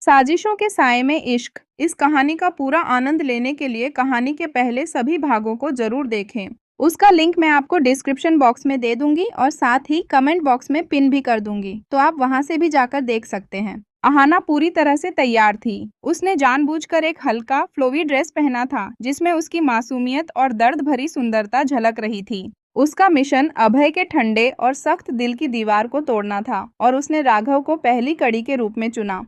साजिशों के साए में इश्क, इस कहानी का पूरा आनंद लेने के लिए कहानी के पहले सभी भागों को जरूर देखें। उसका लिंक मैं आपको डिस्क्रिप्शन बॉक्स में दे दूंगी और साथ ही कमेंट बॉक्स में पिन भी कर दूंगी, तो आप वहां से भी जाकर देख सकते हैं। अहाना पूरी तरह से तैयार थी। उसने जानबूझकर एक हल्का फ्लोवी ड्रेस पहना था जिसमें उसकी मासूमियत और दर्द भरी सुंदरता झलक रही थी। उसका मिशन अभय के ठंडे और सख्त दिल की दीवार को तोड़ना था और उसने राघव को पहली कड़ी के रूप में चुना।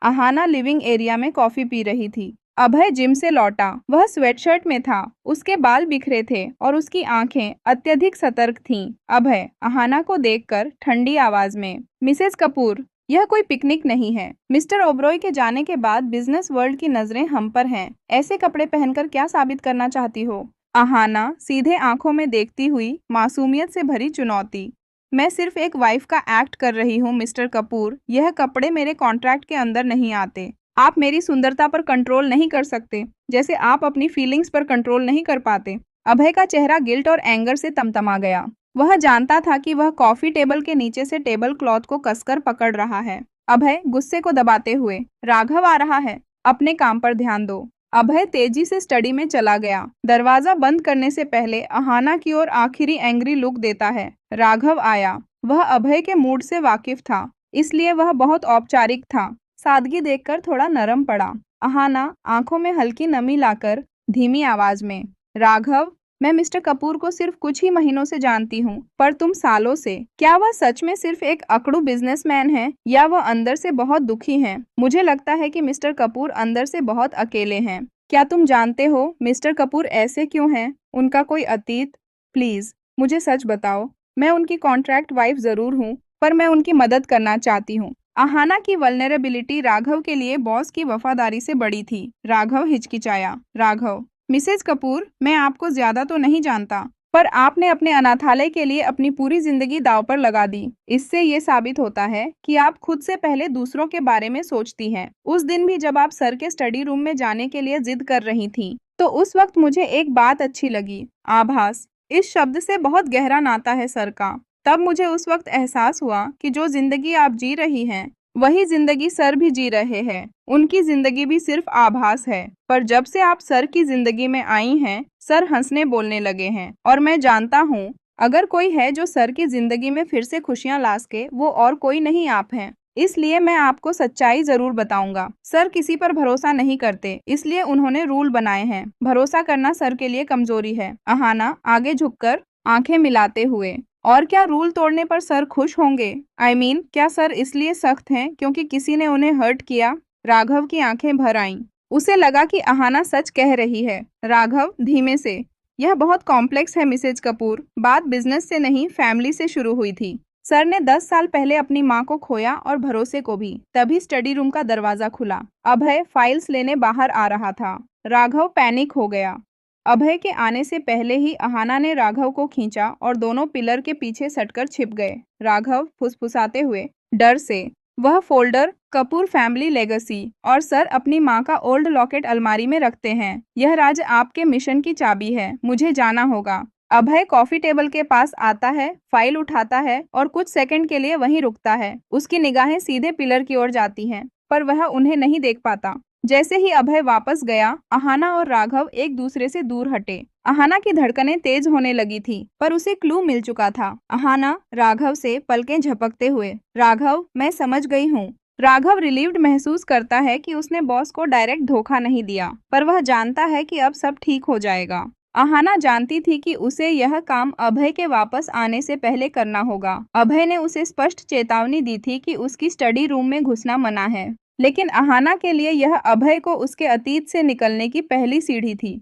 अहाना लिविंग एरिया में कॉफी पी रही थी। अभय जिम से लौटा। वह स्वेटशर्ट में था। उसके बाल बिखरे थे और उसकी आंखें अत्यधिक सतर्क थीं। अभय अहाना को देखकर ठंडी आवाज में, मिसेस कपूर, यह कोई पिकनिक नहीं है। मिस्टर ओबरॉय के जाने के बाद बिजनेस वर्ल्ड की नजरें हम पर हैं। ऐसे कपड़े पहनकर क्या साबित करना चाहती हो? अहाना सीधे आंखों में देखती हुई मासूमियत से भरी चुनौती। मैं सिर्फ एक वाइफ का एक्ट कर रही हूँ मिस्टर कपूर। यह कपड़े मेरे कॉन्ट्रैक्ट के अंदर नहीं आते। आप मेरी सुंदरता पर कंट्रोल नहीं कर सकते, जैसे आप अपनी फीलिंग्स पर कंट्रोल नहीं कर पाते। अभय का चेहरा गिल्ट और एंगर से तमतमा गया। वह जानता था कि वह कॉफी टेबल के नीचे से टेबल क्लॉथ को कसकर पकड़ रहा है। अभय गुस्से को दबाते हुए, राघव आ रहा है, अपने काम पर ध्यान दो। अभय तेजी से स्टडी में चला गया। दरवाजा बंद करने से पहले अहाना की ओर आखिरी एंग्री लुक देता है। राघव आया। वह अभय के मूड से वाकिफ था, इसलिए वह बहुत औपचारिक था। सादगी देखकर थोड़ा नरम पड़ा। अहाना आंखों में हल्की नमी लाकर धीमी आवाज में, राघव, मैं मिस्टर कपूर को सिर्फ कुछ ही महीनों से जानती हूँ, पर तुम सालों से। क्या वह सच में सिर्फ एक अकड़ू बिजनेसमैन है या वह अंदर से बहुत दुखी हैं? मुझे लगता है कि मिस्टर कपूर अंदर से बहुत अकेले हैं। क्या तुम जानते हो मिस्टर कपूर ऐसे क्यों हैं? उनका कोई अतीत? प्लीज मुझे सच बताओ। मैं उनकी कॉन्ट्रैक्ट वाइफ जरूर हूँ, पर मैं उनकी मदद करना चाहती हूँ। अहाना की वल्नरेबिलिटी राघव के लिए बॉस की वफादारी से बड़ी थी। राघव हिचकिचाया। राघव, मिसेज कपूर, मैं आपको ज्यादा तो नहीं जानता, पर आपने अपने अनाथालय के लिए अपनी पूरी जिंदगी दांव पर लगा दी। इससे ये साबित होता है कि आप खुद से पहले दूसरों के बारे में सोचती हैं। उस दिन भी जब आप सर के स्टडी रूम में जाने के लिए जिद कर रही थी, तो उस वक्त मुझे एक बात अच्छी लगी, आभास। इस शब्द से बहुत गहरा नाता है सर का। तब मुझे उस वक्त एहसास हुआ कि जो जिंदगी आप जी रही हैं, वही जिंदगी सर भी जी रहे हैं। उनकी जिंदगी भी सिर्फ आभास है। पर जब से आप सर की जिंदगी में आई हैं, सर हंसने बोलने लगे हैं। और मैं जानता हूँ, अगर कोई है जो सर की जिंदगी में फिर से खुशियां ला सके, वो और कोई नहीं, आप हैं। इसलिए मैं आपको सच्चाई जरूर बताऊंगा। सर किसी पर भरोसा नहीं करते, इसलिए उन्होंने रूल बनाए हैं। भरोसा करना सर के लिए कमजोरी है। अहाना आगे झुककर आंखें मिलाते हुए, और क्या रूल तोड़ने पर सर खुश होंगे? आई मीन, क्या सर इसलिए सख्त हैं क्योंकि किसी ने उन्हें हर्ट किया? राघव की आंखें भर आईं। उसे लगा कि अहाना सच कह रही है। राघव धीमे से, यह बहुत कॉम्प्लेक्स है मिसेज कपूर। बात बिजनेस से नहीं, फैमिली से शुरू हुई थी। सर ने 10 साल पहले अपनी माँ को खोया और भरोसे को भी। तभी स्टडी रूम का दरवाजा खुला। अभय फाइल्स लेने बाहर आ रहा था। राघव पैनिक हो गया। अभय के आने से पहले ही अहाना ने राघव को खींचा और दोनों पिलर के पीछे सटकर छिप गए। राघव फुसफुसाते हुए, डर से, वह फोल्डर, कपूर फैमिली लेगेसी, और सर अपनी माँ का ओल्ड लॉकेट अलमारी में रखते हैं। यह राज आपके मिशन की चाबी है। मुझे जाना होगा। अभय कॉफी टेबल के पास आता है, फाइल उठाता है और कुछ सेकंड के लिए वहीं रुकता है। उसकी निगाहें सीधे पिलर की ओर जाती हैं, पर वह उन्हें नहीं देख पाता। जैसे ही अभय वापस गया, अहाना और राघव एक दूसरे से दूर हटे। अहाना की धड़कनें तेज होने लगी थी, पर उसे क्लू मिल चुका था। अहाना राघव से पलकें झपकते हुए, राघव, मैं समझ गई हूँ। राघव रिलीव्ड महसूस करता है कि उसने बॉस को डायरेक्ट धोखा नहीं दिया, पर वह जानता है कि अब सब ठीक हो जाएगा। अहाना जानती थी कि उसे यह काम अभय के वापस आने से पहले करना होगा। अभय ने उसे स्पष्ट चेतावनी दी थी कि उसकी स्टडी रूम में घुसना मना है, लेकिन अहाना के लिए यह अभय को उसके अतीत से निकलने की पहली सीढ़ी थी।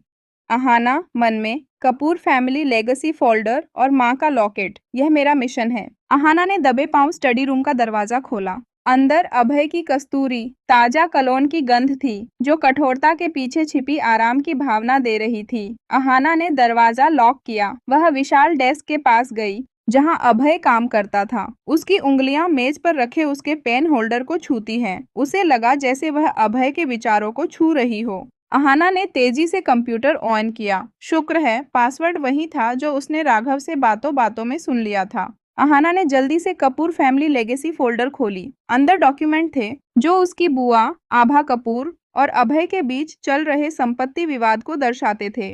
अहाना मन में, कपूर फैमिली लेगेसी फोल्डर और माँ का लॉकेट, यह मेरा मिशन है। अहाना ने दबे पांव स्टडी रूम का दरवाजा खोला। अंदर अभय की कस्तूरी ताजा कलोन की गंध थी, जो कठोरता के पीछे छिपी आराम की भावना दे रही थी। अहाना ने दरवाजा लॉक किया। वह विशाल डेस्क के पास गई जहां अभय काम करता था। उसकी उंगलियां मेज पर रखे उसके पेन होल्डर को छूती हैं। उसे लगा जैसे वह अभय के विचारों को छू रही हो। अहाना ने तेजी से कंप्यूटर ऑन किया। शुक्र है, पासवर्ड वही था जो उसने राघव से बातों बातों में सुन लिया था। अहाना ने जल्दी से कपूर फैमिली लेगेसी फोल्डर खोली। अंदर डॉक्यूमेंट थे जो उसकी बुआ आभा कपूर और अभय के बीच चल रहे संपत्ति विवाद को दर्शाते थे।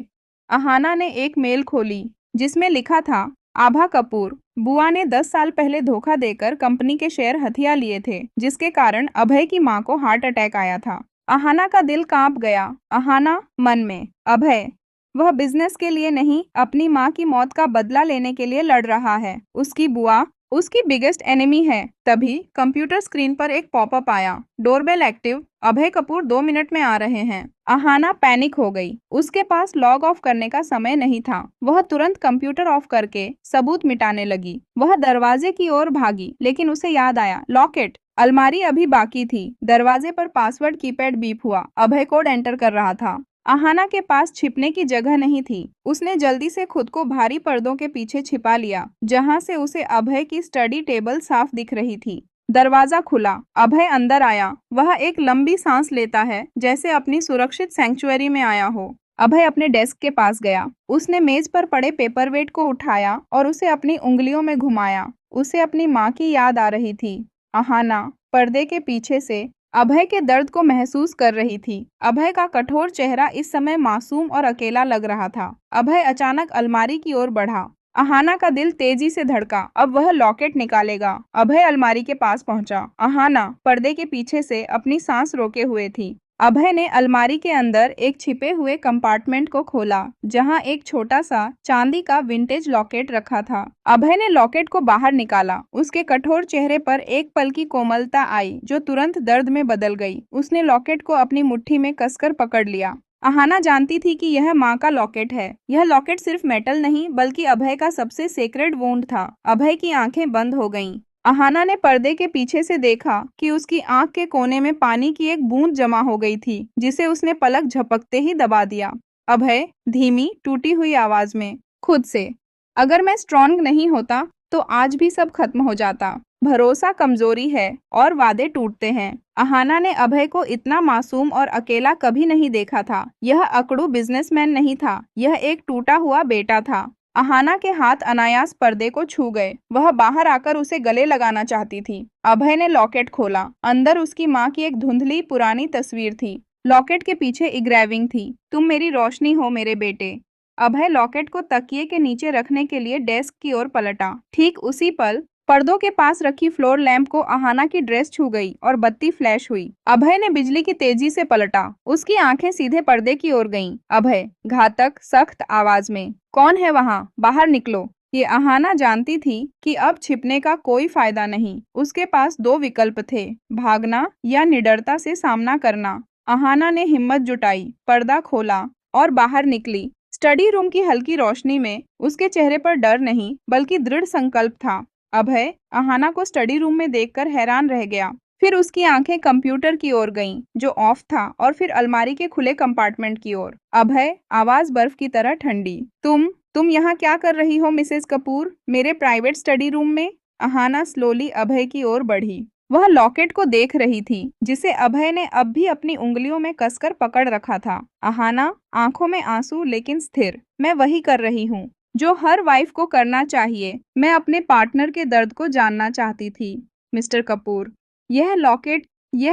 अहाना ने एक मेल खोली जिसमें लिखा था, आभा कपूर, बुआ ने 10 साल पहले धोखा देकर कंपनी के शेयर हथिया लिए थे, जिसके कारण अभय की मां को हार्ट अटैक आया था। अहाना का दिल कांप गया। अहाना मन में, अभय, वह बिजनेस के लिए नहीं, अपनी मां की मौत का बदला लेने के लिए लड़ रहा है। उसकी बुआ उसकी बिगेस्ट एनिमी है। तभी कंप्यूटर स्क्रीन पर एक पॉपअप आया, डोरबेल एक्टिव, अभय कपूर 2 मिनट में आ रहे हैं। अहाना पैनिक हो गई। उसके पास लॉग ऑफ करने का समय नहीं था। वह तुरंत कंप्यूटर ऑफ करके सबूत मिटाने लगी। वह दरवाजे की ओर भागी, लेकिन उसे याद आया, लॉकेट। अलमारी अभी बाकी थी। दरवाजे पर पासवर्ड कीपैड बीप हुआ। अभय कोड एंटर कर रहा था। अहाना के पास छिपने की जगह नहीं थी। उसने जल्दी से खुद को भारी पर्दों के पीछे छिपा लिया, जहां से उसे अभय की स्टडी टेबल साफ दिख रही थी। दरवाजा खुला। अभय अंदर आया। वह एक लंबी सांस लेता है, जैसे अपनी सुरक्षित सैंक्चुअरी में आया हो। अभय अपने डेस्क के पास गया। उसने मेज पर पड़े पेपरवेट को उठाया और उसे अपनी उंगलियों में घुमाया। उसे अपनी माँ की याद आ रही थी। अहाना पर्दे के पीछे से अभय के दर्द को महसूस कर रही थी। अभय का कठोर चेहरा इस समय मासूम और अकेला लग रहा था। अभय अचानक अलमारी की ओर बढ़ा। अहाना का दिल तेजी से धड़का। अब वह लॉकेट निकालेगा। अभय अलमारी के पास पहुंचा। अहाना पर्दे के पीछे से अपनी सांस रोके हुए थी। अभय ने अलमारी के अंदर एक छिपे हुए कंपार्टमेंट को खोला, जहां एक छोटा सा चांदी का विंटेज लॉकेट रखा था। अभय ने लॉकेट को बाहर निकाला। उसके कठोर चेहरे पर एक पल की कोमलता आई, जो तुरंत दर्द में बदल गई। उसने लॉकेट को अपनी मुट्ठी में कसकर पकड़ लिया। अहाना जानती थी कि यह माँ का लॉकेट है। यह लॉकेट सिर्फ मेटल नहीं, बल्कि अभय का सबसे सेक्रेड वुंड था। अभय की आंखें बंद हो गईं। अहाना ने पर्दे के पीछे से देखा कि उसकी आंख के कोने में पानी की एक बूंद जमा हो गई थी, जिसे उसने पलक झपकते ही दबा दिया। अभय, धीमी टूटी हुई आवाज में, खुद से, अगर मैं स्ट्रांग नहीं होता तो आज भी सब खत्म हो जाता। भरोसा कमजोरी है और वादे टूटते हैं। अहाना ने अभय को इतना मासूम और अकेला कभी नहीं देखा था। यह अकड़ू बिजनेसमैन नहीं था, यह एक टूटा हुआ बेटा था। अहाना के हाथ अनायास पर्दे को छू गए। वह बाहर आकर उसे गले लगाना चाहती थी। अभय ने लॉकेट खोला। अंदर उसकी माँ की एक धुंधली पुरानी तस्वीर थी। लॉकेट के पीछे इंग्रेविंग थी, तुम मेरी रोशनी हो मेरे बेटे। अभय लॉकेट को तकिए के नीचे रखने के लिए डेस्क की ओर पलटा। ठीक उसी पल पर्दों के पास रखी फ्लोर लैंप को अहाना की ड्रेस छू गई और बत्ती फ्लैश हुई। अभय ने बिजली की तेजी से पलटा। उसकी आंखें सीधे पर्दे की ओर गईं। अभय, घातक सख्त आवाज में, कौन है वहां? बाहर निकलो। ये अहाना जानती थी कि अब छिपने का कोई फायदा नहीं। उसके पास 2 विकल्प थे, भागना या निडरता से सामना करना। अहाना ने हिम्मत जुटाई, पर्दा खोला और बाहर निकली। स्टडी रूम की हल्की रोशनी में उसके चेहरे पर डर नहीं, बल्कि दृढ़ संकल्प था। अभय अहाना को स्टडी रूम में देखकर हैरान रह गया। फिर उसकी आंखें कंप्यूटर की ओर गईं, जो ऑफ था, और फिर अलमारी के खुले कंपार्टमेंट की ओर। अभय, आवाज बर्फ की तरह ठंडी, तुम यहाँ क्या कर रही हो मिसेस कपूर, मेरे प्राइवेट स्टडी रूम में? अहाना स्लोली अभय की ओर बढ़ी। वह लॉकेट को देख रही थी, जिसे अभय ने अब भी अपनी उंगलियों में कसकर पकड़ रखा था। अहाना, आंखों में आंसू लेकिन स्थिर, मैं वही कर रही हूँ जो हर वाइफ को करना चाहिए। मैं अपने पार्टनर के दर्द को जानना चाहती थी। मिस्टर कपूर, यह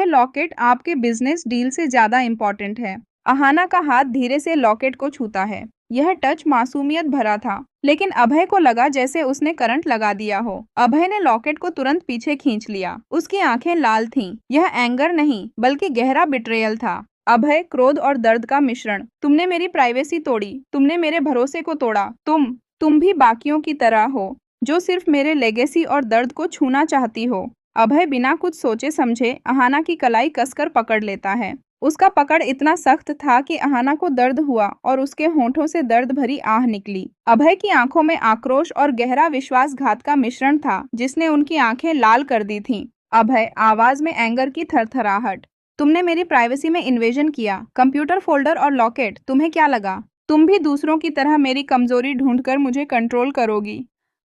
लॉकेट आपके बिजनेस डील से ज्यादा इम्पोर्टेंट है। अहाना का हाथ धीरे से लॉकेट को छूता है। यह टच मासूमियत भरा था, लेकिन अभय को लगा जैसे उसने करंट लगा दिया हो। अभय ने लॉकेट को तुरंत पीछे खींच लिया। उसकी आंखें लाल थीं। यह एंगर नहीं, बल्कि गहरा बिट्रेयल था। अभय, क्रोध और दर्द का मिश्रण। तुमने मेरी प्राइवेसी तोड़ी, तुमने मेरे भरोसे को तोड़ा। तुम भी बाकियों की तरह हो, जो सिर्फ मेरे लेगेसी और दर्द को छूना चाहती हो। अभय बिना कुछ सोचे समझे अहाना की कलाई कसकर पकड़ लेता है। उसका पकड़ इतना सख्त था कि अहाना को दर्द हुआ और उसके होंठों से दर्द भरी आह निकली। अभय की आंखों में आक्रोश और गहरा विश्वासघात का मिश्रण था, जिसने उनकी आंखें लाल कर दी थीं। अभय, आवाज में एंगर की थरथराहट, तुमने मेरी प्राइवेसी में इन्वेजन किया। कंप्यूटर फोल्डर और लॉकेट, तुम्हें क्या लगा तुम भी दूसरों की तरह मेरी कमजोरी ढूंढकर मुझे कंट्रोल करोगी?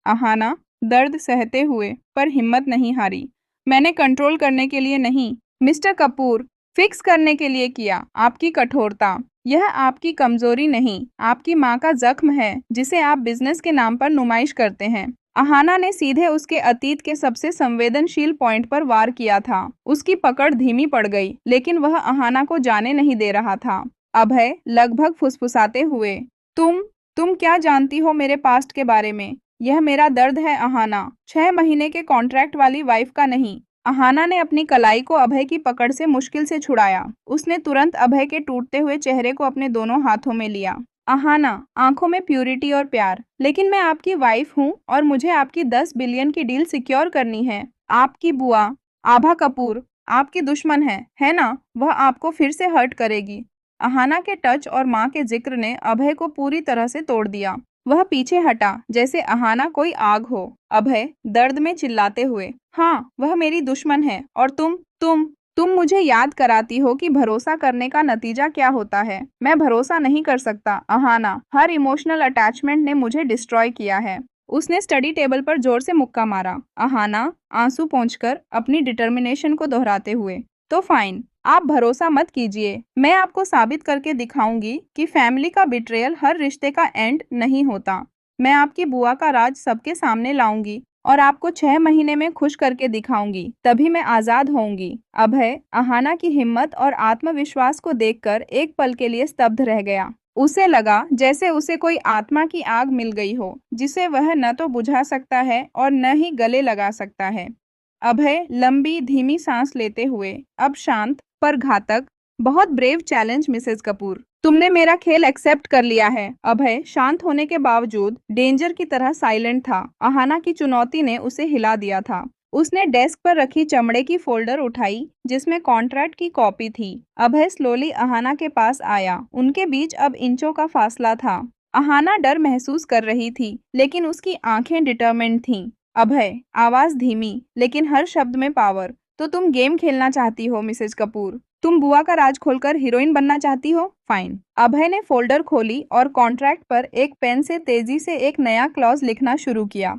अहाना, दर्द सहते हुए पर हिम्मत नहीं हारी, मैंने कंट्रोल करने के लिए नहीं, मिस्टर कपूर, फिक्स करने के लिए किया। आपकी कठोरता, यह आपकी कमजोरी नहीं, आपकी माँ का जख्म है, जिसे आप बिजनेस के नाम पर नुमाइश करते हैं। अहाना ने सीधे उसके अतीत के सबसे संवेदनशील पॉइंट पर वार किया था। उसकी पकड़ धीमी पड़ गई, लेकिन वह अहाना को जाने नहीं दे रहा था। अभय लगभग फुसफुसाते हुए, तुम तुम क्या जानती हो मेरे पास्ट के बारे में? यह मेरा दर्द है अहाना, 6 महीने के कॉन्ट्रैक्ट वाली वाइफ का नहीं। अहाना ने अपनी कलाई को अभय की पकड़ से मुश्किल से छुड़ाया। उसने तुरंत अभय के टूटते हुए चेहरे को अपने दोनों हाथों में लिया। अहाना, आंखों में प्यूरिटी और प्यार, लेकिन मैं आपकी वाइफ हूँ और मुझे आपकी 10 बिलियन की डील सिक्योर करनी है। आपकी बुआ आभा कपूर आपकी दुश्मन है ना? वह आपको फिर से हर्ट करेगी। अहाना के टच और माँ के जिक्र ने अभय को पूरी तरह से तोड़ दिया। वह पीछे हटा, जैसे अहाना कोई आग हो। अभय दर्द में चिल्लाते हुए, हाँ, वह मेरी दुश्मन है और तुम मुझे याद कराती हो कि भरोसा करने का नतीजा क्या होता है। मैं भरोसा नहीं कर सकता अहाना, हर इमोशनल अटैचमेंट ने मुझे डिस्ट्रॉय किया है। उसने स्टडी टेबल पर जोर से मुक्का मारा। अहाना आंसू पोंछकर अपनी डिटर्मिनेशन को दोहराते हुए, तो फाइन, आप भरोसा मत कीजिए। मैं आपको साबित करके दिखाऊंगी कि फैमिली का बिट्रेयल हर रिश्ते का एंड नहीं होता। मैं आपकी बुआ का राज सबके सामने लाऊंगी और आपको 6 महीने में खुश करके दिखाऊंगी, तभी मैं आजाद होऊंगी। अभय अहाना की हिम्मत और आत्मविश्वास को देखकर एक पल के लिए स्तब्ध रह गया। उसे लगा जैसे उसे कोई आत्मा की आग मिल गई हो, जिसे वह न तो बुझा सकता है और न ही गले लगा सकता है। अभय लंबी धीमी सांस लेते हुए, अब शांत पर घातक, बहुत ब्रेव चैलेंज मिसेस कपूर, तुमने मेरा खेल एक्सेप्ट कर लिया है। अभय शांत होने के बावजूद डेंजर की तरह साइलेंट था। अहाना की चुनौती ने उसे हिला दिया था। उसने डेस्क पर रखी चमड़े की फोल्डर उठाई जिसमें कॉन्ट्रैक्ट की कॉपी थी। अभय स्लोली अहाना के पास आया। उनके बीच अब इंचों का फासला था। अहाना डर महसूस कर रही थी, लेकिन उसकी आंखें डिटरमिन्ड थीं। अभय, आवाज धीमी लेकिन हर शब्द में पावर, तो तुम गेम खेलना चाहती हो मिसेस कपूर? तुम बुआ का राज खोलकर हीरोइन बनना चाहती हो? फाइन। अभय ने फोल्डर खोली और कॉन्ट्रैक्ट पर एक पेन से तेजी से एक नया क्लॉज लिखना शुरू किया।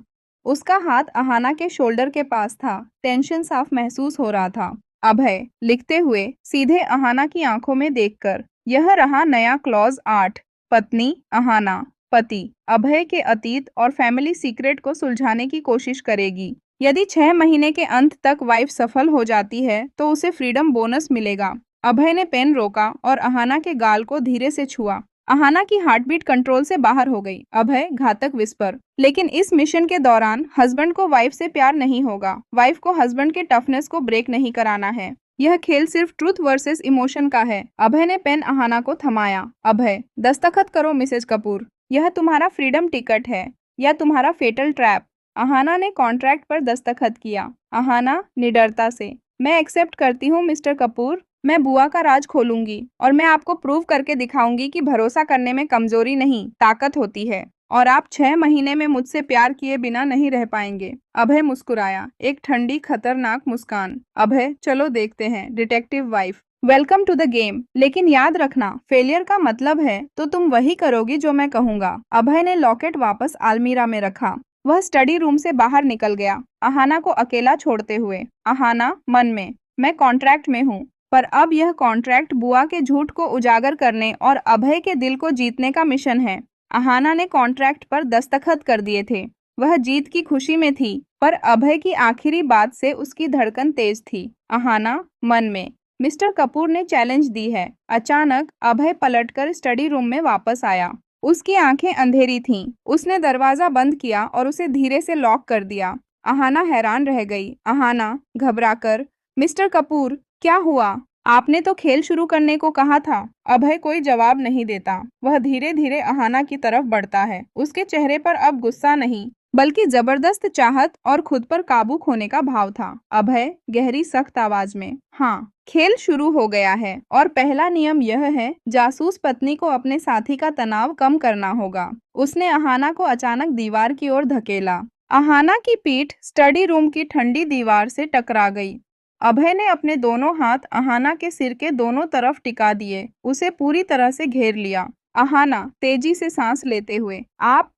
उसका हाथ अहाना के शोल्डर के पास था। टेंशन साफ महसूस हो रहा था। अभय लिखते हुए सीधे अहाना की आंखों में देखकर, यह रहा नया क्लॉज 8। पत्नी अहाना, पति अभय के अतीत और फैमिली सीक्रेट को सुलझाने की कोशिश करेगी। यदि 6 महीने के अंत तक वाइफ सफल हो जाती है तो उसे फ्रीडम बोनस मिलेगा। अभय ने पेन रोका और अहाना के गाल को धीरे से छुआ। अहाना की हार्टबीट कंट्रोल से बाहर हो गई। अभय घातक विस्पर, लेकिन इस मिशन के दौरान हस्बैंड को वाइफ से प्यार नहीं होगा। वाइफ को हस्बैंड के टफनेस को ब्रेक नहीं कराना है। यह खेल सिर्फ ट्रूथ वर्सेस इमोशन का है। अभय ने पेन अहाना को थमाया। अभय, दस्तखत करो मिसेस कपूर। यह तुम्हारा फ्रीडम टिकट है या तुम्हारा फेटल ट्रैप। अहाना ने कॉन्ट्रैक्ट पर दस्तखत किया। अहाना निडरता से, मैं एक्सेप्ट करती हूँ मिस्टर कपूर। मैं बुआ का राज खोलूंगी और मैं आपको प्रूव करके दिखाऊंगी कि भरोसा करने में कमजोरी नहीं, ताकत होती है। और आप 6 महीने में मुझसे प्यार किए बिना नहीं रह पाएंगे। अभय मुस्कुराया, एक ठंडी खतरनाक मुस्कान। अभय, चलो देखते हैं detective wife. Welcome to the game. लेकिन याद रखना, फेलियर का मतलब है तो तुम वही करोगी जो मैं कहूंगा। अभय ने लॉकेट वापस अलमीरा में रखा। वह स्टडी रूम से बाहर निकल गया, अहाना को अकेला छोड़ते हुए। अहाना मन में, मैं कॉन्ट्रैक्ट में हूँ, पर अब यह कॉन्ट्रैक्ट बुआ के झूठ को उजागर करने और अभय के दिल को जीतने का मिशन है। अहाना ने कॉन्ट्रैक्ट पर दस्तखत कर दिए थे। वह जीत की खुशी में थी, पर अभय की आखिरी बात से उसकी धड़कन तेज थी। अहाना मन में, मिस्टर कपूर ने चैलेंज दी है। अचानक अभय पलटकर स्टडी रूम में वापस आया। उसकी आंखें अंधेरी थीं। उसने दरवाजा बंद किया और उसे धीरे से लॉक कर दिया। अहाना हैरान रह गई। अहाना घबराकर, मिस्टर कपूर, क्या हुआ? आपने तो खेल शुरू करने को कहा था। अभय कोई जवाब नहीं देता। वह धीरे धीरे अहाना की तरफ बढ़ता है। उसके चेहरे पर अब गुस्सा नहीं, बल्कि जबरदस्त चाहत और खुद पर काबू खोने का भाव था। अभय गहरी सख्त आवाज में, हाँ, खेल शुरू हो गया है और पहला नियम यह है, जासूस पत्नी को अपने साथी का तनाव कम करना होगा। उसने अहाना को अचानक दीवार की ओर धकेला। अहाना की पीठ स्टडी रूम की ठंडी दीवार से टकरा गई। अभय ने अपने दोनों हाथ अहाना के सिर के दोनों तरफ टिका दिए, उसे पूरी तरह से घेर लिया। अहाना तेजी से सांस लेते हुए, आप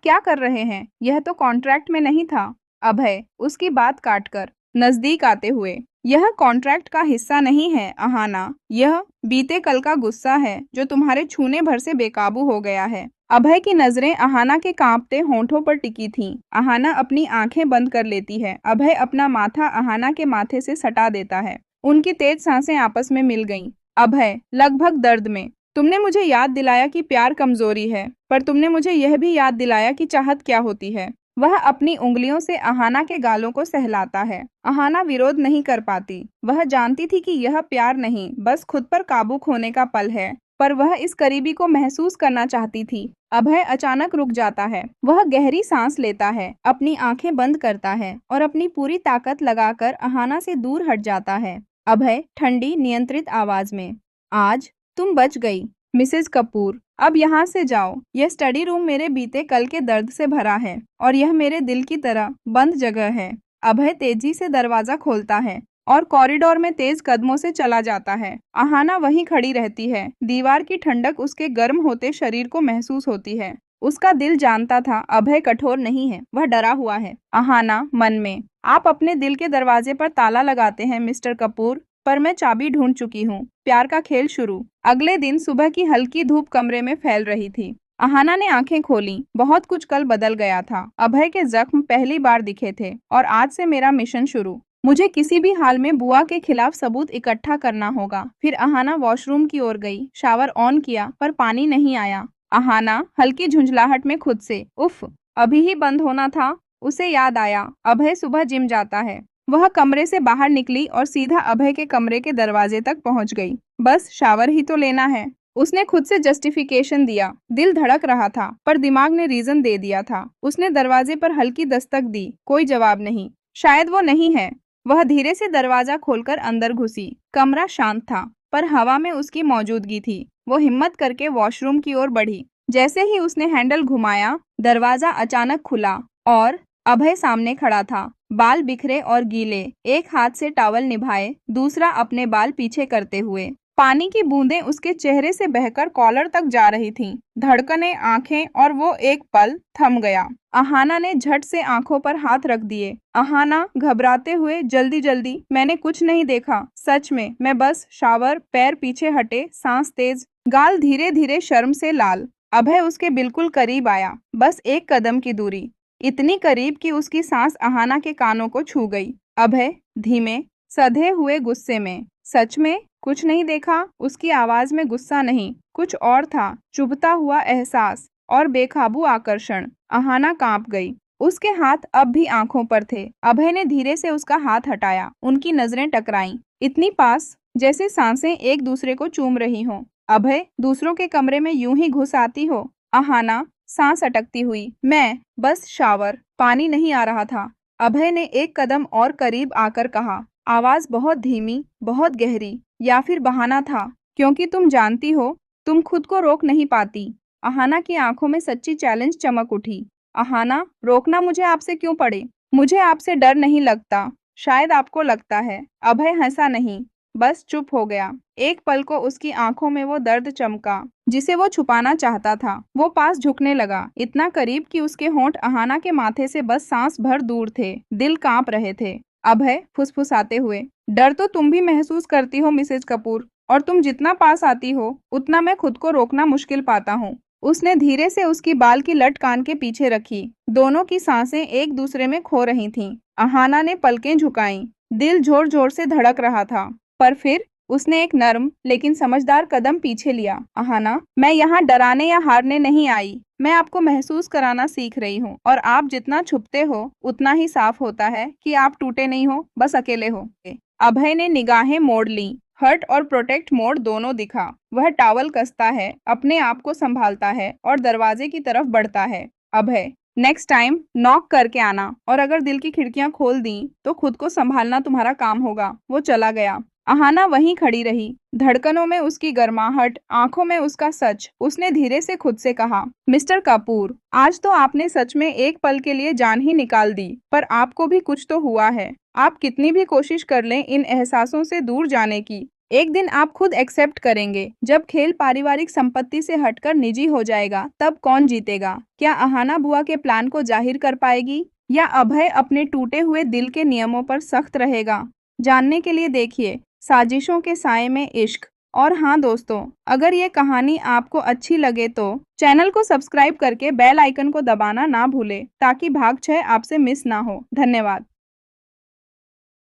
क्या कर रहे हैं? यह तो कॉन्ट्रैक्ट में नहीं था। अभय उसकी बात काटकर नजदीक आते हुए, यह कॉन्ट्रैक्ट का हिस्सा नहीं है अहाना, यह बीते कल का गुस्सा है जो तुम्हारे छूने भर से बेकाबू हो गया है। अभय की नजरें अहाना के कांपते होंठों पर टिकी थीं। अहाना अपनी आंखें बंद कर लेती है। अभय अपना माथा अहाना के माथे से सटा देता है। उनकी तेज सांसें आपस में मिल गईं। अभय, लगभग दर्द में, तुमने मुझे याद दिलाया कि प्यार कमजोरी है, पर तुमने मुझे यह भी याद दिलाया कि चाहत क्या होती है। वह अपनी उंगलियों से अहाना के गालों को सहलाता है। अहाना विरोध नहीं कर पाती। वह जानती थी कि यह प्यार नहीं, बस खुद पर काबू खोने का पल है, पर वह इस करीबी को महसूस करना चाहती थी। अभय अचानक रुक जाता है। वह गहरी सांस लेता है, अपनी आंखें बंद करता है और अपनी पूरी ताकत लगाकर अहाना से दूर हट जाता है। अभय ठंडी, नियंत्रित आवाज में, आज तुम बच गई, मिसेज कपूर। अब यहाँ से जाओ। यह स्टडी रूम मेरे बीते कल के दर्द से भरा है और यह मेरे दिल की तरह बंद जगह है। अभय तेजी से दरवाजा खोलता है और कॉरिडोर में तेज कदमों से चला जाता है। अहाना वहीं खड़ी रहती है। दीवार की ठंडक उसके गर्म होते शरीर को महसूस होती है। उसका दिल जानता था अभय कठोर नहीं है, वह डरा हुआ है। अहाना मन में, आप अपने दिल के दरवाजे पर ताला लगाते हैं मिस्टर कपूर, पर मैं चाबी ढूंढ चुकी हूँ। प्यार का खेल शुरू। अगले दिन सुबह की हल्की धूप कमरे में फैल रही थी। अहाना ने आंखें खोली। बहुत कुछ कल बदल गया था। अभय के जख्म पहली बार दिखे थे और आज से मेरा मिशन शुरू। मुझे किसी भी हाल में बुआ के खिलाफ सबूत इकट्ठा करना होगा। फिर अहाना वॉशरूम की ओर गई। शावर ऑन किया, पर पानी नहीं आया। अहाना हल्की झुंझलाहट में खुद से, उफ, अभी ही बंद होना था। उसे याद आया, अभय सुबह जिम जाता है। वह कमरे से बाहर निकली और सीधा अभय के कमरे के दरवाजे तक पहुंच गई। बस शावर ही तो लेना है, उसने खुद से जस्टिफिकेशन दिया। दिल धड़क रहा था, पर दिमाग ने रीजन दे दिया था। उसने दरवाजे पर हल्की दस्तक दी। कोई जवाब नहीं। शायद वो नहीं है। वह धीरे से दरवाजा खोलकर अंदर घुसी। कमरा शांत था, पर हवा में उसकी मौजूदगी थी। वो हिम्मत करके वॉशरूम की ओर बढ़ी। जैसे ही उसने हैंडल घुमाया, दरवाजा अचानक खुला और अभय सामने खड़ा था। बाल बिखरे और गीले, एक हाथ से टॉवल निभाए, दूसरा अपने बाल पीछे करते हुए। पानी की बूंदें उसके चेहरे से बहकर कॉलर तक जा रही थीं। धड़कनें, आंखें, और वो एक पल थम गया। अहाना ने झट से आंखों पर हाथ रख दिए। अहाना घबराते हुए, जल्दी जल्दी, मैंने कुछ नहीं देखा, सच में, मैं बस शावर। पैर पीछे हटे, सांस तेज, गाल धीरे धीरे शर्म से लाल। अभय उसके बिल्कुल करीब आया, बस एक कदम की दूरी, इतनी करीब कि उसकी सांस अहाना के कानों को छू गई। अभय धीमे, सधे हुए गुस्से में, सच में कुछ नहीं देखा? उसकी आवाज में गुस्सा नहीं, कुछ और था, चुभता हुआ एहसास और बेकाबू आकर्षण। अहाना कांप गई। उसके हाथ अब भी आंखों पर थे। अभय ने धीरे से उसका हाथ हटाया। उनकी नजरें टकराईं, इतनी पास, जैसे सांसें एक दूसरे को चूम रही हों। अभय, दूसरों के कमरे में यूं ही घुस आती हो? अहाना सांस अटकती हुई, मैं बस शावर। पानी नहीं आ रहा था। अभय ने एक कदम और करीब आकर कहा, आवाज बहुत धीमी, बहुत गहरी, या फिर बहाना था, क्योंकि तुम जानती हो, तुम खुद को रोक नहीं पाती। अहाना की आंखों में सच्ची चैलेंज चमक उठी। अहाना, रोकना मुझे आपसे क्यों पड़े? मुझे आपसे डर नहीं लगता, शायद आपको लगता है। अभय हंसा नहीं, बस चुप हो गया। एक पल को उसकी आंखों में वो दर्द चमका जिसे वो छुपाना चाहता था। वो पास झुकने लगा, इतना करीब कि उसके होंठ अहाना के माथे से बस सांस भर दूर थे। दिल कांप रहे थे। अभय फुसफुसाते हुए, डर तो तुम भी महसूस करती हो मिसेज कपूर, और तुम जितना पास आती हो, उतना मैं खुद को रोकना मुश्किल पाता हूँ। उसने धीरे से उसकी बाल की लट कान के पीछे रखी। दोनों की सांसें एक दूसरे में खो रही थीं। अहाना ने पलकें झुकाईं। दिल जोर जोर से धड़क रहा था, पर फिर उसने एक नर्म लेकिन समझदार कदम पीछे लिया। अहाना, मैं यहाँ डराने या हारने नहीं आई, मैं आपको महसूस कराना सीख रही हूँ, और आप जितना छुपते हो, उतना ही साफ होता है कि आप टूटे नहीं हो, बस अकेले हो। अभय ने निगाहें मोड़ ली। हर्ट और प्रोटेक्ट मोड दोनों दिखा। वह टॉवल कसता है, अपने आप को संभालता है और दरवाजे की तरफ बढ़ता है। अभय, नेक्स्ट टाइम नॉक करके आना, और अगर दिल की खिड़कियां खोल दी तो खुद को संभालना तुम्हारा काम होगा। वो चला गया। अहाना वहीं खड़ी रही, धड़कनों में उसकी गर्माहट, आंखों में उसका सच। उसने धीरे से खुद से कहा, मिस्टर कपूर, आज तो आपने सच में एक पल के लिए जान ही निकाल दी, पर आपको भी कुछ तो हुआ है। आप कितनी भी कोशिश कर लें इन एहसासों से दूर जाने की, एक दिन आप खुद एक्सेप्ट करेंगे। जब खेल पारिवारिक संपत्ति से हटकर निजी हो जाएगा, तब कौन जीतेगा? क्या अहाना बुआ के प्लान को जाहिर कर पाएगी, या अभय अपने टूटे हुए दिल के नियमों पर सख्त रहेगा? जानने के लिए देखिए साजिशों के साए में इश्क, और हाँ दोस्तों, अगर ये कहानी आपको अच्छी लगे तो चैनल को सब्सक्राइब करके बेल आइकन को दबाना ना भूलें ताकि भाग 6 आपसे मिस ना हो। धन्यवाद।